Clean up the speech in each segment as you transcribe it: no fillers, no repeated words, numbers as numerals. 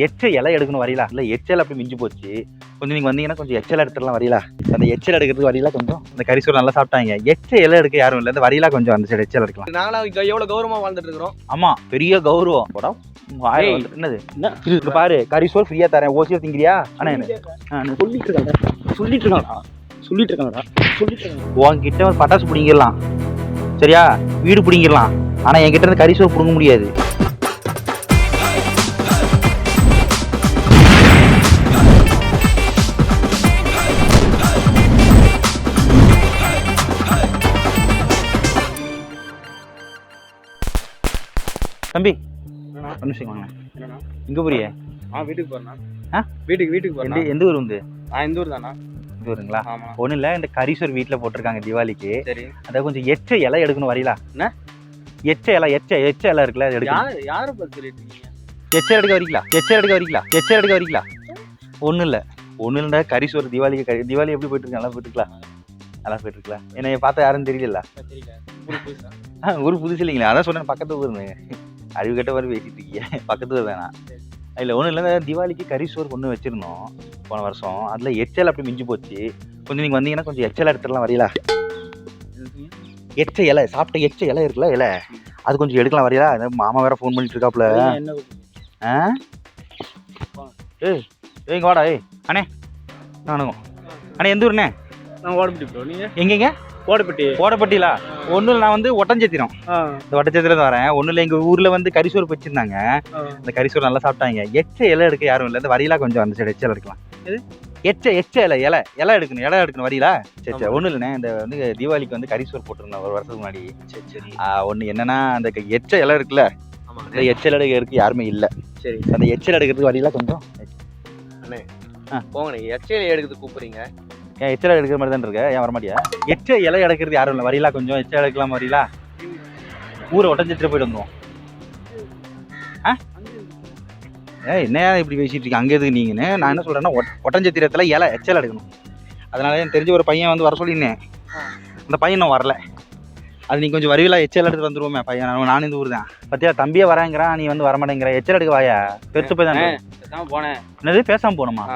எச்ச இலை எடுக்கணும் வரீங்களா? இல்லை எச்சல் அப்படி மிஞ்சி போச்சு. கொஞ்சம் நீங்கள் வந்தீங்கன்னா கொஞ்சம் எச்சல் எடுத்துடலாம் வரீங்களா? அந்த எச்சல் எடுக்கிறதுக்கு வரீங்களா? கொஞ்சம் இந்த கரிசோறு நல்லா சாப்பிட்டாங்க. எச்ச இலை எடுக்க யாரும் இல்லை. இந்த வரீங்களா கொஞ்சம் அந்த சைடு எச்சல் எடுக்கலாம். நாங்களாம் எவ்வளோ கௌரவமாக வாழ்ந்துட்டு இருக்கிறோம். ஆமாம், பெரிய கௌரவம். படம் என்னது என்ன பாரு, கரிசோறு ஃப்ரீயா தரேன், ஓசியா திங்கிறியா? ஆனால் என்ன சொல்லிட்டு இருக்காங்கடா. உன்கிட்ட ஒரு பட்டாசு பிடிங்கிடலாம், சரியா? வீடு பிடிங்கிடலாம். ஆனால் என்கிட்ட இருந்து கரிசோறு பிடுங்க முடியாது. தம்பி நிமிஷம் வாங்க. எங்க போறிய? வீட்டுக்கு போறேண்ணா. வீட்டுக்கு போறேன். எந்த ஊர் வந்து? இந்த ஊர் தானா? இந்த ஊருங்களா? ஒன்றும் இல்லை, இந்த கரிசோறு வீட்டில் போட்டிருக்காங்க தீபாவளிக்கு. சரி, அதை கொஞ்சம் எச்ச இலை எடுக்கணும் வரீங்களா? என்ன எச்ச இலை? எச்ச இலை இருக்குல்ல, அது எடுக்கணும். யாரை பார்த்து சொல்லிட்டு இருக்கீங்க? எச்சல் எடுக்க வரீங்களா? ஒன்றும் இல்லை கரிசோறு தீபாவளி எப்படி போயிட்டு இருக்கு? நல்லா போயிட்டுருக்கலாம். என்னை பார்த்தா யாரும் தெரியல. ஊர் புதுசு இல்லைங்களா? அதான் சொன்னேன், பக்கத்து ஊருன்னு. அறிவு கட்ட மாதிரி பேசிட்டு இருக்கீங்க. பக்கத்து ஊர் வேணாம். இல்லை ஒன்றும் இல்லை, தீபாவளிக்கு கரிசோறு ஒன்று வச்சிருந்தோம் போன வருஷம். அதில் எச்சல் அப்படி மிஞ்சி போச்சு. கொஞ்சம் நீங்கள் வந்தீங்கன்னா கொஞ்சம் எச்சல் எடுத்துடலாம் வரீங்களா? எச்ச இலை சாப்பிட்ட எச்ச இலை இருக்குல்ல, இலை அது கொஞ்சம் எடுக்கலாம் வரீங்களா? மாமா வேற ஃபோன் பண்ணிட்டு இருக்காப்புல. ஏங்க வாடா. அண்ணே நானுங்க. அண்ணே எந்த ஊருண்ணே? நான் ஓடப்பட்டி ப்ரோ. நீங்கள் எங்கேங்க? கோடப்பட்டியில. ஒன்றும் நான் வந்து ஒட்டஞ்சத்திரம். இந்த ஒட்டஞ்சத்திரம் வரேன். ஒன்றும் இல்லை, எங்கள் ஊரில் வந்து கரிசோறு வச்சுருந்தாங்க. இந்த கரிசோறு நல்லா சாப்பிட்டாங்க. எச்ச இலை எடுக்க யாரும் இல்லை. இந்த வரீங்களா கொஞ்சம் அந்த சைடு எச்சல் எடுக்கலாம். எச்ச இலை எடுக்கணும் வரீங்களா? சரி, ஒன்றும் இல்லைண்ணே, இந்த வந்து தீபாவளிக்கு வந்து கரிசோறு போட்டிருந்தேன் ஒரு வருஷத்துக்கு முன்னாடி. சரி, ஒன்று என்னன்னா, அந்த எச்ச இலை இருக்குல்ல, இந்த எச்சல் எடுக்க யாருமே இல்லை. சரி, அந்த எச்சல் எடுக்கிறதுக்கு வரீங்களா கொஞ்சம்? அண்ணே போங்க, எச்சல் எடுக்கிறதுக்கு கூப்பிடுறீங்க. ஏன் எச்சல் எடுக்கிற மாதிரி தான் இருக்க? ஏன் வரமாட்டியா? எச்ச இலை எடுக்கிறது யாரும் இல்லை வரீங்களா? கொஞ்சம் எச்சல் எடுக்கலாம் வரீங்களா? ஊரை ஒட்டஞ்சத்திரம் போயிட்டு வந்துடுவோம். என்னையா இப்படி பேசிட்டு இருக்கீங்க? அங்கே எதுக்கு நீங்கன்னு? நான் என்ன சொல்கிறேன்னா, ஒட்டஞ்சத்திரத்தில் எச்சல் எடுக்கணும். அதனால எனக்கு தெரிஞ்ச ஒரு பையன் வந்து வர சொல்லியிருந்தேன். அந்த பையன் இன்னும் வரல. அது நீ கொஞ்சம் வருவீங்களா? எச்சல் எடுத்து வந்துருவோமே பையன். நான் இந்த ஊர் தான். பத்தியா, தம்பியே வராங்கிறான், நீ வந்து வரமாட்டேங்கிற. எச்சல் எடுக்க வாயா? பெருசு போய் தானே போனேன். என்னது பேசாமல் போனோமா?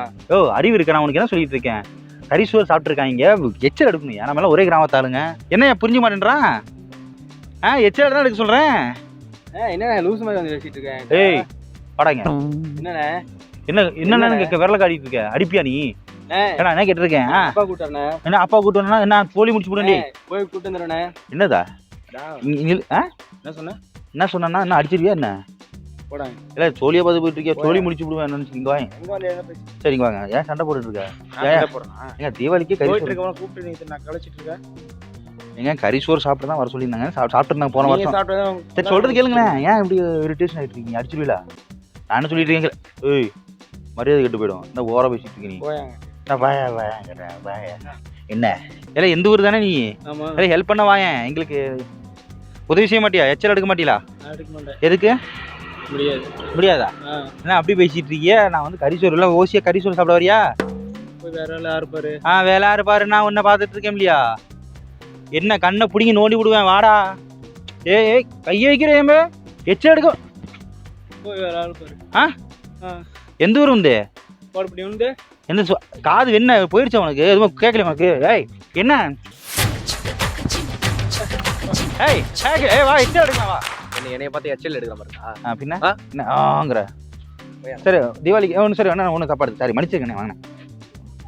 அறிவு இருக்கா? நான் உனக்கு என்ன சொல்லிட்டு இருக்கேன்? கரிசோறு சாப்பிட்ருக்காங்க, எச்சல் எடுக்கணும். நம்ம எல்லாம் ஒரே கிராமத்தாளுங்க. என்ன புரிஞ்சு மாட்டேன்றான்? எச்சல் தான் எடுக்க சொல்கிறேன். என்ன லூஸ் மாதிரி வந்து பேசிட்டு இருக்கேன். ஏய் படாங்க. என்னன்னு கேட்க விரல காட்டிட்டு இருக்க? அடிப்பியா நீ? என்ன கேட்டிருக்கேன்? அப்பா கூட்டானே. என்ன அப்பா கூட்டா? என்ன போலி முடிச்சு போடுங்க. போய் கூட்டு வந்துடுறேனே. என்னதா என்ன சொன்னா? என்ன அடிச்சிருவியா என்ன? இல்ல சோழியா பார்த்து போயிட்டு இருக்கியா? சோழி முடிச்சு விடுவேன் நினைச்சிங்க. வாங்க, சரிங்க வாங்க. ஏன் சண்டை போட்டுட்டு இருக்க? தீபாவளிக்கு கரிசோறு ஏங்க கரிசோறு சாப்பிட்டு தான் வர சொல்லியிருந்தாங்க. சாப்பிட்டுருந்தாங்க போன வருஷம். சரி சொல்றது கேளுங்களேன். ஏன் இப்படி இரிட்டேஷன் ஆகிட்டு இருக்கீங்க? அடிச்சிருவீங்களா? நான் என்ன சொல்லிட்டு இருக்கேன்? ஏய் மரியாதை கெட்டு போயிடும். இந்த ஓர பேசிட்டு இருக்கீங்க நீ. என்ன இல்லை, எந்த ஊர் தானே நீ? ஹெல்ப் பண்ண வாயேன், எங்களுக்கு உதவி செய்ய மாட்டியா? எச்சல் எடுக்க மாட்டீங்களா? எதுக்கு முடியாதா? என்ன அப்படி பேசிட்டு இருக்கிய? நான் வந்து கரிசோறு எல்லாம் ஓசியா கரிசோறு சாப்பிட வரியா? வேலை யாரு பாரு, நான் உன்னை பார்த்துட்டு இருக்கேன் இல்லையா? என்ன கண்ணை பிடிங்கி நோண்டி விடுவேன். வாடா. ஏய் கையை வைக்கிறேன். எச்சல் எடுக்க எந்த ஊர் வந்து? எந்த காது என்ன போயிடுச்சு உனக்கு? எதுவும் கேட்கல உனக்கு? ஏய் என்ன? வா எச்சல் எடுக்கலாம். வா என்னைய பார்த்து எச்சல் எடுக்கிற மாதிரி பின்ன என்னங்கிற? சரி தீபாவளிக்கு ஒன்று சரி வேணா ஒன்று சாப்பாடு. சரி மன்னிச்சிருக்கேண்ணே,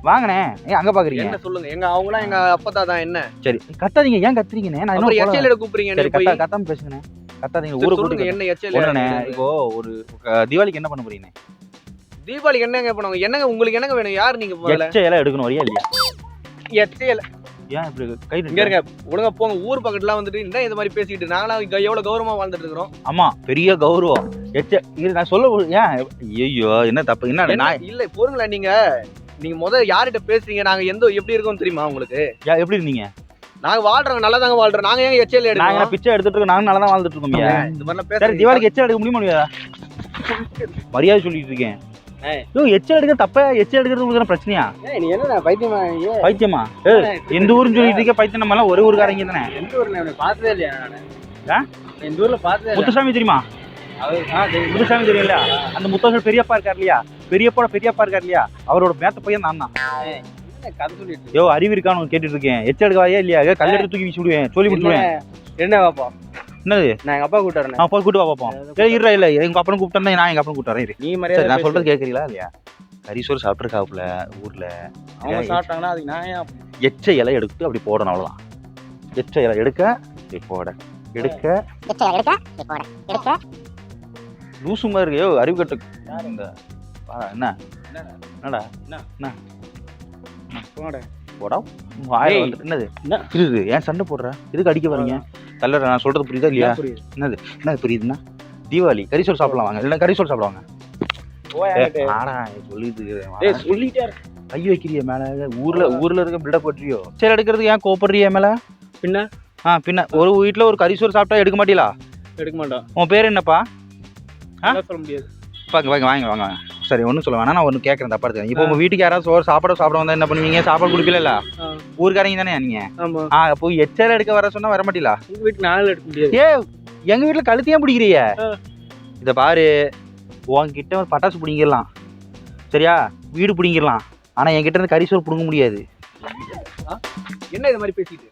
வாங்கண்ணே. அங்கே பார்க்குறீங்க? என்ன சொல்லுங்க. அவங்களாம் எங்க அப்பத்தா தான். என்ன சரி கத்தாதீங்க. ஏன் கத்துறீங்கண்ணே? நான் எச்சல் எடுக்க கூப்பிடுறீங்க. கத்தாம பேசுங்கண்ணே. கத்தாதீங்க. ஊரை கூப்பிட்டு என்ன எச்சல்? இப்போ ஒரு தீபாவளிக்கு என்ன பண்ண போறீங்க? தீபாவளிக்கு என்னங்க பண்ணுவாங்க? என்னங்க உங்களுக்கு என்னங்க வேணும்? யார் நீங்க? எச்ச இலை எடுக்கணும் வரியா இல்லையா? எச்ச இலை ஏன் இப்படி கை இங்க இருங்க? ஒழுங்கா போங்க. ஊர் பக்கத்துலாம் வந்துட்டு இந்த இந்த மாதிரி பேசிக்கிட்டு நாங்களாம் எவ்வளவு கௌரவமா வாழ்ந்துட்டு இருக்கிறோம். ஆமா, பெரிய கௌரவம். இது நான் சொல்ல ஏன்? ஐயோ என்ன தப்பு? என்ன இல்ல போருங்களா? நீங்க யார்கிட்ட பேசுறீங்க? நாங்க எப்படி இருக்கோம் தெரியுமா உங்களுக்கு? எப்படி இருந்தீங்க? நாங்க வாழ்றோம், நல்லா தாங்க வாழ்றோம். நாங்க ஏன் எச்சல் எடுக்கணும்? நாங்க பிச்சை எடுத்துட்டு இருக்கோம். நாங்க நல்லா தான் வாழ்ந்துட்டு இருக்கோம். இந்த மாதிரிலாம் பேச தீபாவளிக்கு எச்சல் எடுக்க முடியுமா? மரியாதை சொல்லிட்டு இருக்கேன். எச்சல் எடுக்க தப்ப? எச்சல் எடுக்கிறது உங்களுக்கு பிரச்சனையா? நீ என்ன பைத்தியமா? எந்த ஊருன்னு சொல்லிட்டு இருக்க? பைத்தியம் நம்ம எல்லாம் ஒரே ஊருக்காரங்க தானே. எந்த ஊர்ல பார்த்ததே இல்லையா? இந்த ஊர்ல பார்த்ததே. முத்துசாமி தெரியுமா? முத்துசாமி தெரியல, அந்த முத்துசாமி பெரியப்பா இருக்கார் இல்லையா, பெரியப்பா இருக்கார் இல்லையா, அவரோட மேத்த பையன் நான் தான். கதை சொல்லிட்டு யோ அறிவு இருக்கான்னு கேட்டுட்டு இருக்கேன். எச்ச எடுக்க வாயா இல்லையா, கல்லெடுத்து தூக்கி வீசி விடுவேன், சொல்லி விட்டுருவேன். என்ன பாப்பா? என்னது? நான் எங்க அப்பா கூப்பிட்டு வரேன். போய் கூட்டு வா பாப்போம். இருடா, இல்ல எங்க அப்பனும் கூப்பிட்டா நான் எங்க அப்பனும் கூப்பிட்டு வரேன். நீ மரியாதை நான் சொல்றது கேட்கறீங்களா இல்லையா? கரிசோறு சாப்பிட்டுருக்காப்புல ஊர்ல. அவங்க சாப்பிட்டாங்கன்னா அதுக்கு நான் ஏன் எச்ச இலை எடுத்து அப்படி போடணும், அவ்வளவுதான். எச்ச இலை எடுக்க இப்படி போட, எடுக்க லூசு மாதிரி இருக்கு. யோ அறிவு கட்டு இந்த என்ன என்னடா என்ன போடா வாயில வந்து என்னது புரியுது? ஏன் சண்டை போடுற? எதுக்கு அடிக்க வரீங்க? கல்லற நான் சொல்றது புரியுதா இல்லையா? என்னது புரியுதுன்னா, தீபாவளி கரிசோறு சாப்பிடலாம் வாங்க, இல்லைன்னா கரிசோறு சாப்பிடுவாங்க. சொல்லிட்டே கை வைக்கிறிய மேல, ஊர்ல இருக்க பில்டப் பண்றியோ? சரி எடுக்கிறதுக்கு ஏன் கோபப்படுறிய மேல? பின்ன ஒரு வீட்டுல ஒரு கரிசோறு சாப்பிட்டா எடுக்க மாட்டீங்களா? எடுக்க மாட்டோம். உன் பேர் என்னப்பா? சொல்ல முடியாது. வாங்க சரி, ஒன்றும் சொல்ல வேணா, நான் ஒன்று கேட்குறேன், தப்பா எடுத்துக்கேன். இப்போ உங்க வீட்டுக்கு யாராவது சோறு சாப்பிட வந்தா என்ன பண்ணுவீங்க? சாப்பாடு கொடுக்கல, ஊருக்காரங்க தானே நீங்க. அப்போ எச்சல எடுக்க வர சொன்னா வர மாட்டீங்களா? உங்க வீட்டுக்கு நாள் எடுக்க முடியாது. எங்க வீட்டுல கழுத்தையும் பிடிக்கிறிய. இத பாரு, உன்கிட்ட ஒரு பட்டாசு பிடிங்கிடலாம் சரியா, வீடு பிடிங்கிடலாம், ஆனா என்கிட்ட இருந்து கரிசோறு பிடுங்க முடியாது. என்ன இது மாதிரி பேசிட்டு?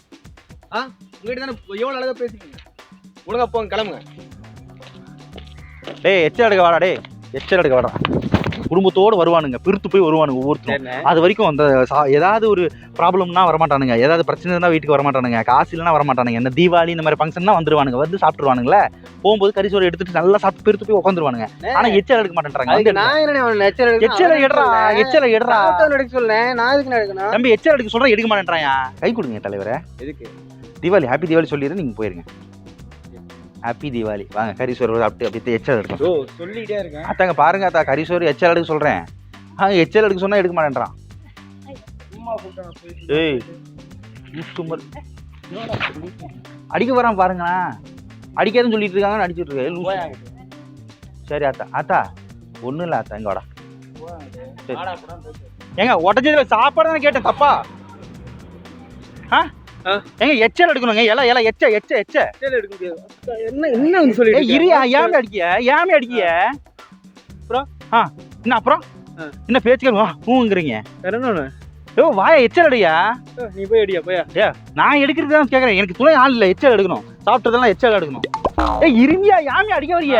உங்ககிட்ட தானே எவ்வளவு அழகா பேசிட்டீங்க. ஒழுங்கா போங்க, கிளம்புங்க. டேய் எச்சல் எடுக்க வாடா, எச்சல் எடுக்க வாடா. குடும்பத்தோடு வருவானுங்க, பிரித்து போய் வருவானுங்க ஒவ்வொருத்தரும். அது வரைக்கும் அந்த ஏதாவது ஒரு ப்ராப்ளம்னா வரமாட்டானுங்க, ஏதாவது பிரச்சனை இருந்தால் வீட்டுக்கு வரமாட்டானுங்க, காசு இல்லைனா வரமாட்டானுங்க. இந்த தீபாவளி இந்த மாதிரி ஃபங்க்ஷன் தான் வந்துருவானுங்க, வந்து சாப்பிட்டுருவானுங்களே. போகும்போது கரிசோறு எடுத்துட்டு நல்லா சாப்பிட்டு பிரித்து போய் உட்காந்துருவானுங்க. ஆனா எச்சல் எடுக்க மாட்டேன்றாங்க. எச்சல எடுறா தம்பி, எச்சல் எடுக்க சொல்றேன், எடுக்க மாட்டேன்றாயா? கை கொடுங்க தலைவரே. எதுக்கு? தீபாவளி ஹாப்பி தீபாவளி சொல்லிடுறேன், நீங்க போயிருங்க. ஹாப்பி தீபாவளி. வாங்க கரிசோறு சாப்பிட்டு அப்படியே எச்சல் எடுக்கும். சொல்லிட்டே இருக்கேன். அத்தாங்க பாருங்க, அத்தா கரிசோறு எச்சல் எடுக்க சொல்றேன். எச்சல் எடுக்க சொன்னா எடுக்க மாட்டேன்றான். ஏய் அடிக்க வரான் பாருங்க, அடிக்காதுன்னு சொல்லிட்டு இருக்காங்க, அடிச்சுட்டு இருக்க. சரி ஆத்தா ஒண்ணும் இல்ல ஆத்தா, இங்க வாடா. ஏங்க உடஞ்சதுல சாப்பாடு தான் கேட்டேன், தப்பா? ஏங்க எச்சல் எடுக்கணுங்க, எச்ச எடுக்க முடியாது. என்ன சொல்லி இரியா, ஏமே அடிக்கிய அப்புறம் அப்புறம் என்ன பேச்சுக்கிறீங்க? வாயா எச்சல் அடியா. நீ போய் அடியா போயா. நான் எடுக்கிறது தான் கேக்குறேன், எனக்கு துணை ஆள் இல்ல. எச்சல் எடுக்கணும், சாப்பிட்டதெல்லாம் எச்சல் எடுக்கணும். இருமியா, யாமே அடிக்க வரிய?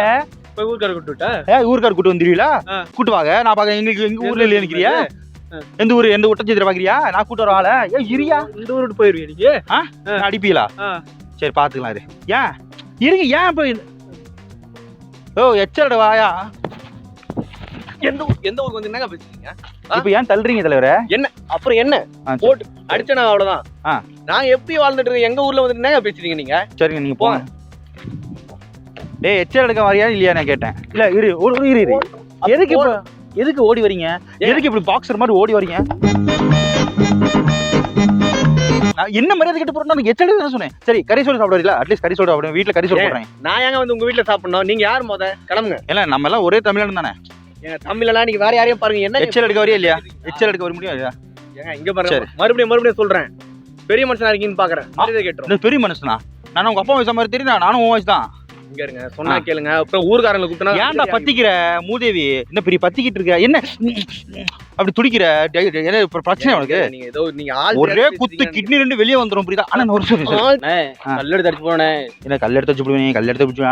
போய் ஊர்க்கார கூட்டு ஊர்க்கார கூட்டு வந்துருவீங்களா? கூட்டு வாங்க, நான் பாக்க எங்க ஊர்ல இல்ல நிக்கிறியா? எந்த ஊரு, எந்த ஒட்டச்சத்திர பாக்குறியா? நான் கூட்டு வர ஆள. இரியா, இந்த ஊரு போயிருவீங்க நீங்க. அடிப்பீங்களா? சரி பாத்துக்கலாம். இது ஏன் இருங்க, ஏன் போய் எச்சலோட வாயா. எந்த ஊருக்கு வந்து என்னங்க பேசுறீங்க? இப்ப ஏன் தள்ளுறீங்க தலைவரே? என்ன அப்புறம் என்ன போட்டு அடிச்சனா? அவ்வளவுதான். நான் எப்படி வாழ்ந்துட்டு இருக்கேன், எங்க ஊர்ல வந்து என்னங்க பேசுறீங்க நீங்க? சரிங்க, நீங்க போங்க. டேய் எச்சல் எடுக்க வரியா இல்லையா நான் கேட்டேன். இல்ல இரு. எதுக்கு ஓடி வரீங்க? எதுக்கு இப்படி பாக்ஸர் மாதிரி ஓடி வரீங்க? என்ன மரியாதை கிட்ட போறேன், எச்சல் எடுக்க சொன்னேன். சரி கரிசோறு சாப்பிடுறீங்களா? அட்லீஸ்ட் கரிசோறு சாப்பிடுவேன், வீட்டுல கரிசோறு போடுறேன். நான் ஏங்க வந்து உங்க வீட்டுல சாப்பிடணும்? நீங்க யார் கிளம்புங்க. இல்ல நம்ம எல்லாம் ஒரே தமிழன் தானே. எங்க தமிழ்லாம் நீங்க வேற யாரையும் பாருங்க. என்ன எச்சல் எடுக்க வரியா இல்லையா? எச்சல் எடுக்க வர முடியும் இல்லையா? ஏங்க இங்க பாருங்க, மறுபடியும் சொல்றேன், பெரிய மனுஷனா இருக்கீங்கன்னு பாக்குறேன். மரியாதை கேட்றோம். பெரிய மனுஷனா? நானும் உங்க அப்பா வயசு மாதிரி தெரியுதா? நானும் உன் வயசு தான். இங்க இருங்க, சொன்னா கேளுங்க. அப்புறம் ஊர்காரங்களை கூப்பிட்டா ஏன்டா பத்திக்கிற மூதேவி? என்ன பெரிய பத்திக்கிட்டு இருக்க? என்ன அப்படி துடிக்கிற? என்ன பிரச்சனை உனக்கு? நீங்க ஏதோ நீங்க ஒரே குத்து கிட்னி ரெண்டு வெளியே வந்துரும், புரியுதா? ஆனா ஒரு கல் எடுத்து அடிச்சு போனேன். என்ன கல் எடுத்து வச்சு போடுவேன்? கல் எடுத்து வச்சு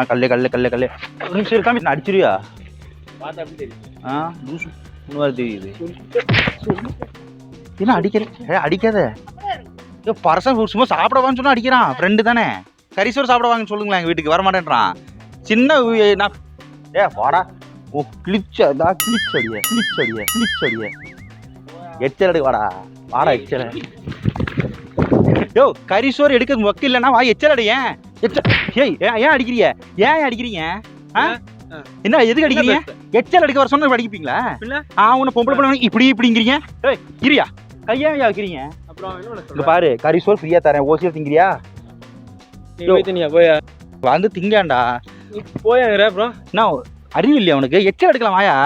கல்லு ஒரு நிமிஷம் இருக்காம நான் அடிச்சிருவியா? பார்த்தா அப்படி தெரியுது. தெரியுது என்ன அடிக்காத. பரசன் சும்மா சாப்பிடவான்னு சொன்னா அடிக்கிறான். ஃப்ரெண்டு தானே. கரிசோறு சாப்பிட வாங்கன்னு சொல்லுங்களேன், எங்கள் வீட்டுக்கு வரமாட்டேன்றான். சின்ன நான் வாடா. கிழிச்சடிய எச்சல் எடுக்க வாடா எச்சல. கரிசோறு எடுக்க வக்கு இல்லைன்னா வா எச்சல் அடி. ஏன் அடிக்கிறீங்க? ஏன் அடிக்கிறீங்க? என்ன எதுக்கு அடிக்கிறீங்க? எச்சல் எடுக்க வர சொன்ன அடிப்பீங்களா? உன்னை பொம்பளை பண்ண இப்படிங்கிறீங்க. இரியா கையா வைக்கிறீங்க. அப்புறம் பாரு, கரிசோறு ஃப்ரீயா தரேன், ஓசியா திங்கிறியா? வந்து திங்காண்டா போயா. அப்புறம் நான் அறிவு இல்லையா உனக்கு? எச்சல் எடுக்கலாம் வாயா.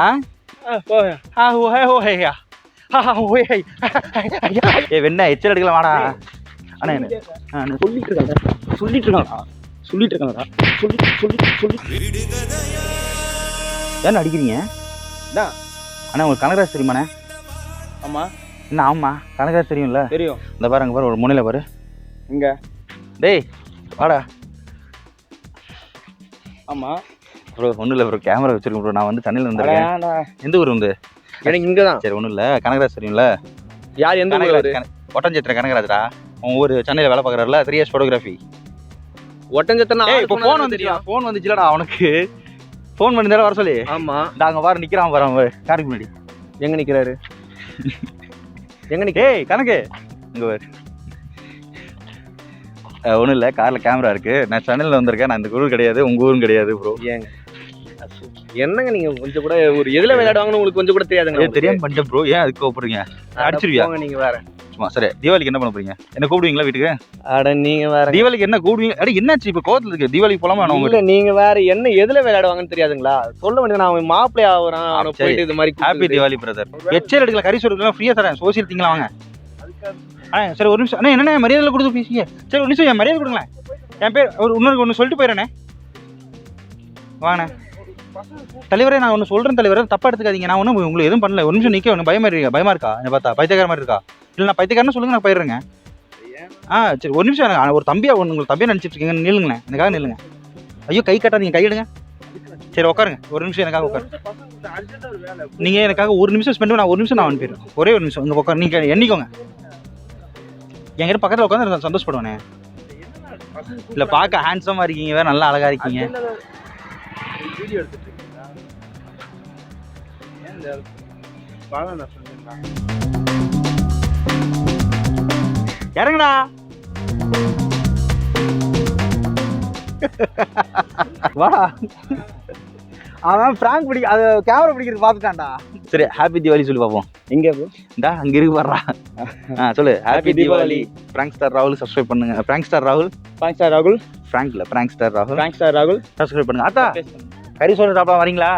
வெண்ணா எச்சல் எடுக்கலாம் வாடா. ஆனா என்ன சொல்லிட்டு இருக்காங்கடா. ஏன்னு அடிக்கிறீங்க? என்ன அண்ணா உங்களுக்கு கனகராஜ் தெரியுமாண்ணே? ஆமா. என்ன ஆமா கனகராஜ் தெரியும்ல? தெரியும். இந்த பாரு அங்கே பாரு ஒரு முனையில் பாரு. இங்க டேய் வாடா. ஆமா ப்ரோ ஒன்றும் இல்லை ப்ரோ, கேமரா வச்சிருக்கேன் ப்ரோ. நான் வந்து சென்னையில் வந்துருக்கேன். எந்த ஊர் வந்து? எனக்கு இங்கே தான். சரி ஒன்றும் இல்லை, கனகராஜ் தெரியும்ல? யார்? எந்த ஊர்? ஒட்டஞ்சத்திரம் கனகராஜ்டா. உன் ஊர் சென்னையில் வேலை பார்க்குறாருல, 3 years ஃபோட்டோகிராஃபி. ஒட்டஞ்சத்திரம். இப்போ ஃபோன் வந்துச்சு, ஃபோன் வந்துச்சுலடா அவனுக்கு. ஃபோன் பண்ணியிருந்தாலும் வர சொல்லி. ஆமா அங்கே பாரு நிற்கிறான் பாரு அவன் காருக்கு முன்னாடி. எங்க நிற்கிறாரு? எங்க நிற்க? ஏய் கணக்கு இங்கே பாரு. ஒன்றும் இல்லை, காரில் கேமரா இருக்குது. நான் சென்னையில் வந்திருக்கேன். நான் இந்த ஊர் கிடையாது, உங்கள் ஊரும் கிடையாது ப்ரோ. ஏங்க என்னங்க நீங்க கொஞ்சம் கூட ஒரு எதுல விளையாடுவாங்கன்னு உங்களுக்கு கொஞ்சம் கூட தெரியாதுங்க? தெரியாம பண்ணிட்டேன் ப்ரோ. ஏன் அதுக்கு கூப்பிடுறீங்க? அடிச்சிருவியா நீங்க வேற? சும்மா சரி. தீபாவளிக்கு என்ன பண்ண போறீங்க? என்ன கூப்பிடுவீங்களா வீட்டுக்கு? அட நீங்க வேற. தீபாவளிக்கு என்ன கூப்பிடுவீங்க? அட என்னாச்சு இப்போ கோவத்துல இருக்கு? தீபாவளிக்கு போலாமா? இல்ல நீங்க வேற என்ன எதுல விளையாடுவாங்கன்னு தெரியாதுங்களா? சொல்ல வேண்டியது. நான் மாப்பிள்ளை ஆகுறான், அவனை போயிட்டு இது மாதிரி. Happy Deepavali brother. எச்சல் எடுக்கல, கறி சோறு ஃப்ரீயா தரேன். சோசியல் திங்கலாம் வாங்க. சரி ஒரு நிமிஷம் அண்ணா. என்னண்ணே மரியாதை கொடுத்து பேசிங்க. சரி ஒரு நிமிஷம் என் மரியாதை கொடுங்களேன். என் பேர் இன்னொரு ஒன்று சொல்லிட்டு போயிடறேண்ணே. வாங்கண்ணே. தலைவரே நான் ஒன்று சொல்கிறேன் தலைவரே, தப்பாக எடுத்துக்காதீங்க. நான் ஒன்றும் உங்களுக்கு எதுவும் பண்ணல. ஒரு நிமிஷம் நிற்க ஒன்று பயமா இருக்கா? என்ன பார்த்தா பைத்தியக்கார மாதிரி இருக்கா? இல்லை நான் பைத்தியக்காரன்னு சொல்லுங்க, நான் போயிடுறேங்க. சரி ஒரு நிமிஷம். எனக்கு ஒரு தம்பியா உங்களுக்கு தம்பியாக நினச்சிட்டு இருக்கீங்க. நில்லுங்களேன், எனக்காக நில்லுங்க. ஐயோ கை கட்டாதீங்க, கை எடுங்க. சரி உட்காருங்க, ஒரு நிமிஷம் எனக்காக உட்காரு. நீங்கள் எனக்காக ஒரு நிமிஷம் ஸ்பெண்ட் பண்ண, நான் ஒரு நிமிஷம் நான் அனுப்பிடுறேன். ஒரே ஒரு நிமிஷம் இங்கே உட்காரு. நீங்கள் எண்ணிக்கோங்க. என்கிட்ட பக்கத்தில் உட்காந்து சந்தோஷப்படுவேனே. இல்லை பார்க்க ஹேண்ட்ஸமாக இருக்கீங்க, வேறு நல்லா அழகாக இருக்கீங்க. வீடியோ எடுத்துட்டு இருக்கீங்களா? ஏன் பாலா நான் சொல்றேன். இறங்குடா. வா. அவன் பிராங்க் பிடிக்க, அது கேமரா பிடிக்கிறது பார்த்துட்டான்டா. சரி ஹாப்பி தீபாவளி சொல்லி பார்ப்போம். எங்க இந்தா அங்க இருக்கு வர்றா. சொல்லு ஹாப்பி தீபாவளி. பிராங்க் ஸ்டார் ராகுல் சப்ஸ்கிரைப் பண்ணுங்க. பிராங்க் ஸ்டார் ராகுல். பிராங்க் ஸ்டார் ராகுல். பிராங்க்ல பிராங்க் ஸ்டார் ராகுல். பிராங்க் ஸ்டார் ராகுல் சப்ஸ்கிரைப் பண்ணுங்க. அத்தா கறி சோறு சாப்பிட வரீங்களா?